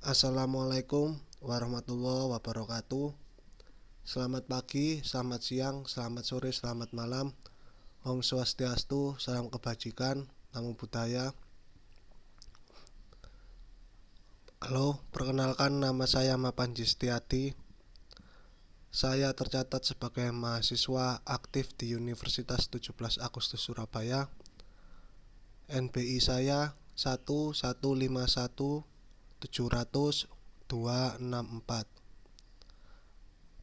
Assalamualaikum warahmatullahi wabarakatuh. Selamat pagi, selamat siang, selamat sore, selamat malam. Om Swastiastu, salam kebajikan, namo buddhaya. Halo, perkenalkan nama saya Mapanji Setiadi. Saya tercatat sebagai mahasiswa aktif di Universitas 17 Agustus Surabaya. NBI saya 1151264.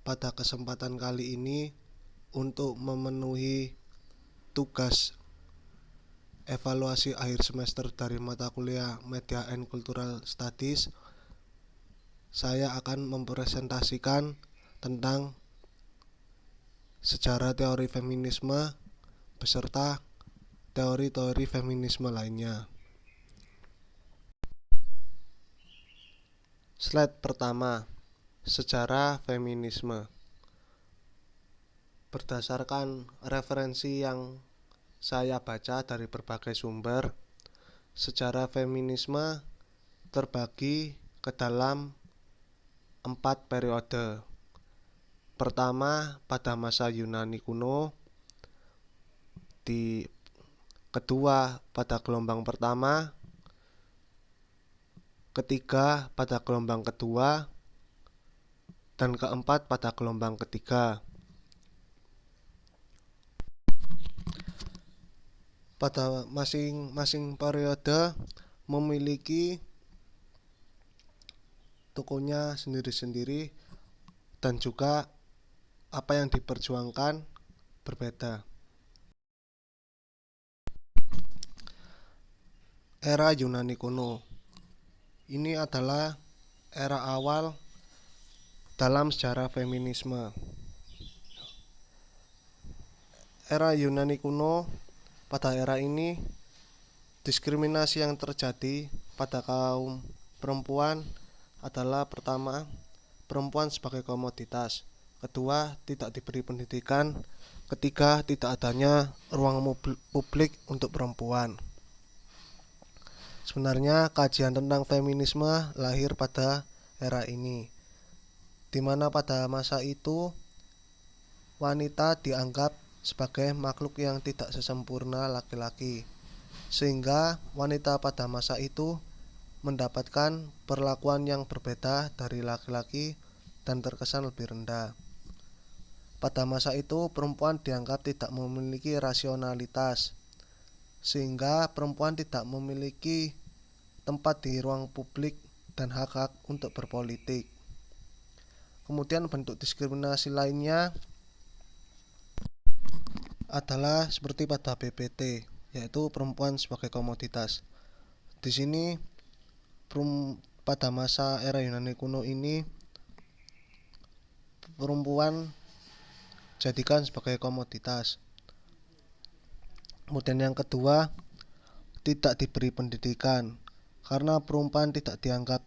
Pada kesempatan kali ini, untuk memenuhi tugas evaluasi akhir semester dari mata kuliah Media and Cultural Studies, saya akan mempresentasikan tentang sejarah teori feminisme beserta teori-teori feminisme lainnya. Slide pertama, sejarah feminisme. Berdasarkan referensi yang saya baca dari berbagai sumber, sejarah feminisme terbagi ke dalam 4 periode. Pertama, pada masa Yunani kuno. Kedua, pada gelombang pertama. Ketiga, pada gelombang kedua. Dan keempat, pada gelombang ketiga. Pada masing-masing periode memiliki tokohnya sendiri-sendiri dan juga apa yang diperjuangkan berbeda. Era Yunani kuno. Ini adalah era awal dalam sejarah feminisme. Era Yunani kuno, pada era ini diskriminasi yang terjadi pada kaum perempuan adalah: pertama, perempuan sebagai komoditas; kedua, tidak diberi pendidikan; ketiga, tidak adanya ruang publik untuk perempuan. Sebenarnya kajian tentang feminisme lahir pada era ini, di mana pada masa itu wanita dianggap sebagai makhluk yang tidak sesempurna laki-laki, sehingga wanita pada masa itu mendapatkan perlakuan yang berbeda dari laki-laki dan terkesan lebih rendah. Pada masa itu perempuan dianggap tidak memiliki rasionalitas, sehingga perempuan tidak memiliki tempat di ruang publik dan hak-hak untuk berpolitik. Kemudian bentuk diskriminasi lainnya adalah seperti pada BPT, yaitu perempuan sebagai komoditas. Di sini pada masa era Yunani kuno ini, perempuan jadikan sebagai komoditas. Kemudian yang kedua, tidak diberi pendidikan. Karena perempuan tidak dianggap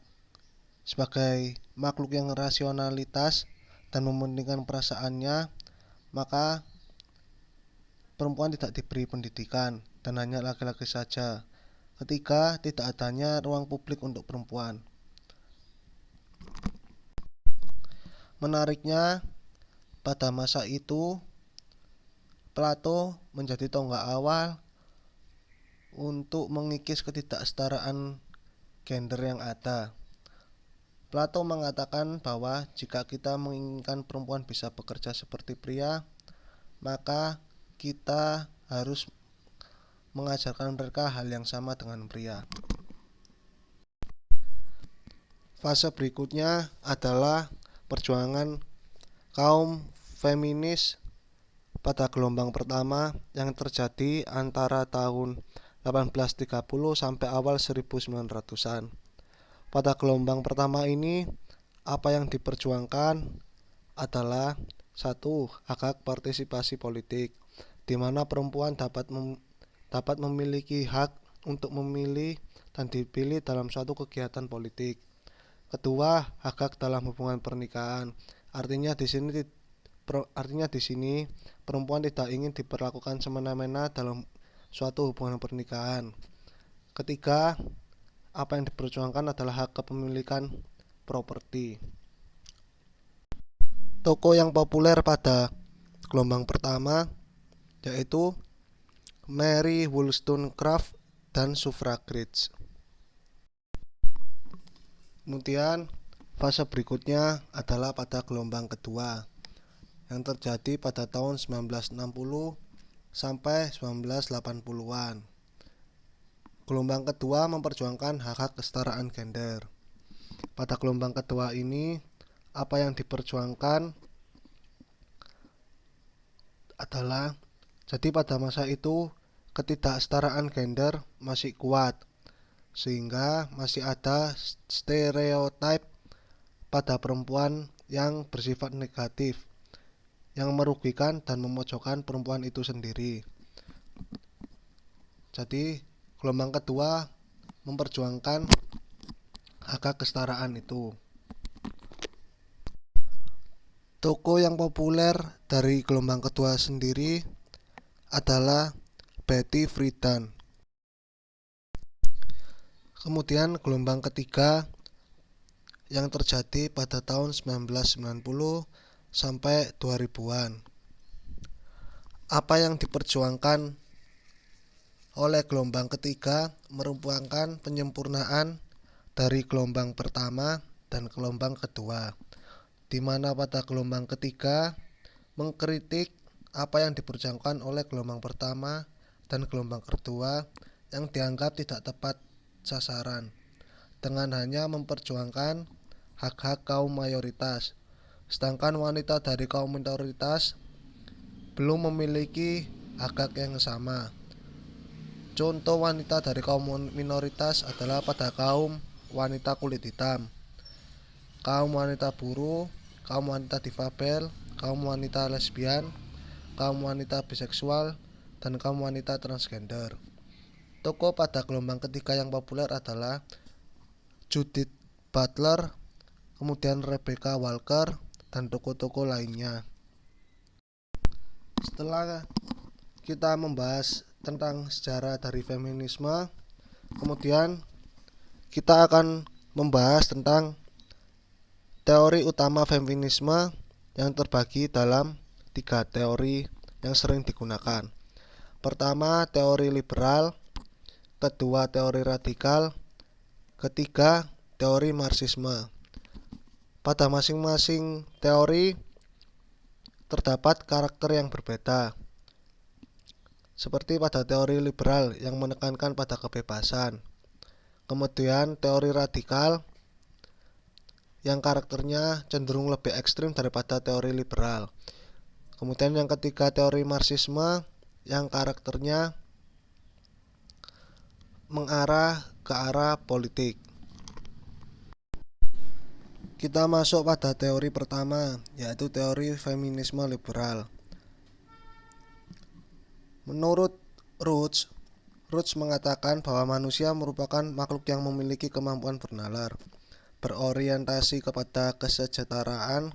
sebagai makhluk yang rasionalitas dan mementingkan perasaannya, maka perempuan tidak diberi pendidikan dan hanya laki-laki saja. Ketiga, tidak adanya ruang publik untuk perempuan. Menariknya, pada masa itu Plato menjadi tonggak awal untuk mengikis ketidaksetaraan gender yang ada. Plato mengatakan bahwa jika kita menginginkan perempuan bisa bekerja seperti pria, maka kita harus mengajarkan mereka hal yang sama dengan pria. Fase berikutnya adalah perjuangan kaum feminis pada gelombang pertama yang terjadi antara tahun 1830 sampai awal 1900-an. Pada gelombang pertama ini, apa yang diperjuangkan adalah: satu, hak partisipasi politik, di mana perempuan dapat memiliki hak untuk memilih dan dipilih dalam suatu kegiatan politik. Kedua, hak dalam hubungan pernikahan. Artinya di sini perempuan tidak ingin diperlakukan semena-mena dalam suatu hubungan pernikahan. Ketiga, apa yang diperjuangkan adalah hak kepemilikan properti. Tokoh yang populer pada gelombang pertama yaitu Mary Wollstonecraft dan suffragettes. Kemudian fase berikutnya adalah pada gelombang kedua yang terjadi pada tahun 1960 sampai 1980-an. Gelombang kedua memperjuangkan hak-hak kesetaraan gender. Pada gelombang kedua ini, apa yang diperjuangkan adalah jadi pada masa itu ketidaksetaraan gender masih kuat, sehingga masih ada stereotip pada perempuan yang bersifat negatif, yang merugikan dan memojokkan perempuan itu sendiri. Jadi gelombang kedua memperjuangkan hak kesetaraan itu. Tokoh yang populer dari gelombang kedua sendiri adalah Betty Friedan. Kemudian gelombang ketiga yang terjadi pada tahun 1990 sampai 2000-an. Apa yang diperjuangkan oleh gelombang ketiga merupakan penyempurnaan dari gelombang pertama dan gelombang kedua, di mana pada gelombang ketiga mengkritik apa yang diperjuangkan oleh gelombang pertama dan gelombang kedua yang dianggap tidak tepat sasaran, dengan hanya memperjuangkan hak-hak kaum mayoritas, sedangkan wanita dari kaum minoritas belum memiliki hak-hak yang sama. Contoh wanita dari kaum minoritas adalah pada kaum wanita kulit hitam, kaum wanita buruh, kaum wanita difabel, kaum wanita lesbian, kaum wanita biseksual, dan kaum wanita transgender. Tokoh pada gelombang ketiga yang populer adalah Judith Butler, kemudian Rebecca Walker, dan tokoh-tokoh lainnya. Setelah kita membahas tentang sejarah dari feminisme, kemudian kita akan membahas tentang teori utama feminisme yang terbagi dalam 3 teori yang sering digunakan. Pertama, teori liberal, kedua, teori radikal, ketiga, teori marxisme. Pada masing-masing teori terdapat karakter yang berbeda. Seperti pada teori liberal yang menekankan pada kebebasan. Kemudian teori radikal yang karakternya cenderung lebih ekstrim daripada teori liberal. Kemudian yang ketiga, teori marxisme yang karakternya mengarah ke arah politik. Kita masuk pada teori pertama, yaitu teori feminisme liberal. Menurut Rouch mengatakan bahwa manusia merupakan makhluk yang memiliki kemampuan bernalar, berorientasi kepada kesejahteraan,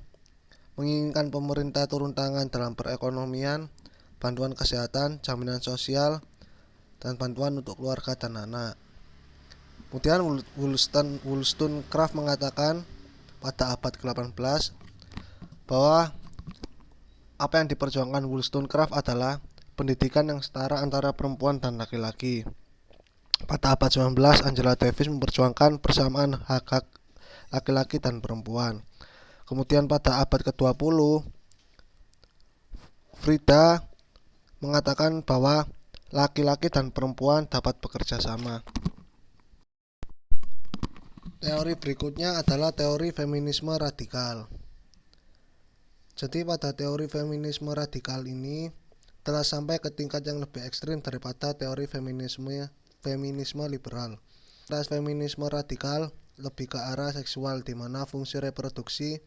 menginginkan pemerintah turun tangan dalam perekonomian, bantuan kesehatan, jaminan sosial, dan bantuan untuk keluarga dan anak. Kemudian Wollstonecraft mengatakan pada abad ke-18 bahwa apa yang diperjuangkan Wollstonecraft adalah pendidikan yang setara antara perempuan dan laki-laki. Pada abad 19, Angela Davis memperjuangkan persamaan hak-hak laki-laki dan perempuan. Kemudian pada abad ke-20, Frida mengatakan bahwa laki-laki dan perempuan dapat bekerja sama. Teori berikutnya adalah teori feminisme radikal. Jadi pada teori feminisme radikal ini telah sampai ke tingkat yang lebih ekstrim daripada teori feminisme liberal. Feminisme radikal lebih ke arah seksual, di mana fungsi reproduksi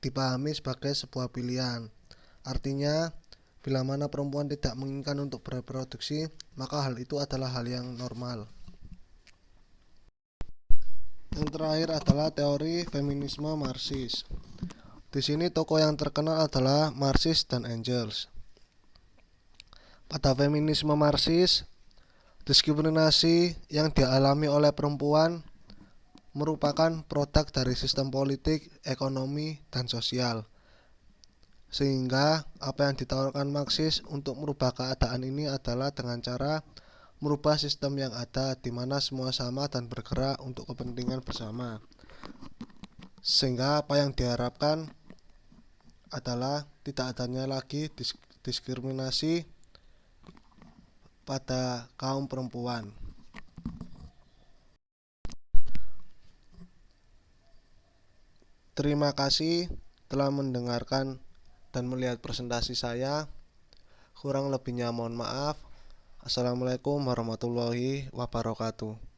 dipahami sebagai sebuah pilihan. Artinya, bila mana perempuan tidak menginginkan untuk bereproduksi, maka hal itu adalah hal yang normal. Yang terakhir adalah teori feminisme Marxis. Di sini tokoh yang terkenal adalah Marxis dan Engels. Pada feminisme Marxis Diskriminasi yang dialami oleh perempuan merupakan produk dari sistem politik, ekonomi, dan sosial. Sehingga apa yang ditawarkan Marxis untuk merubah keadaan ini adalah dengan cara merubah sistem yang ada di mana semua sama dan bergerak untuk kepentingan bersama. Sehingga apa yang diharapkan adalah tidak adanya lagi diskriminasi pada kaum perempuan. Terima kasih telah mendengarkan dan melihat presentasi saya. Kurang lebihnya mohon maaf. Assalamualaikum warahmatullahi wabarakatuh.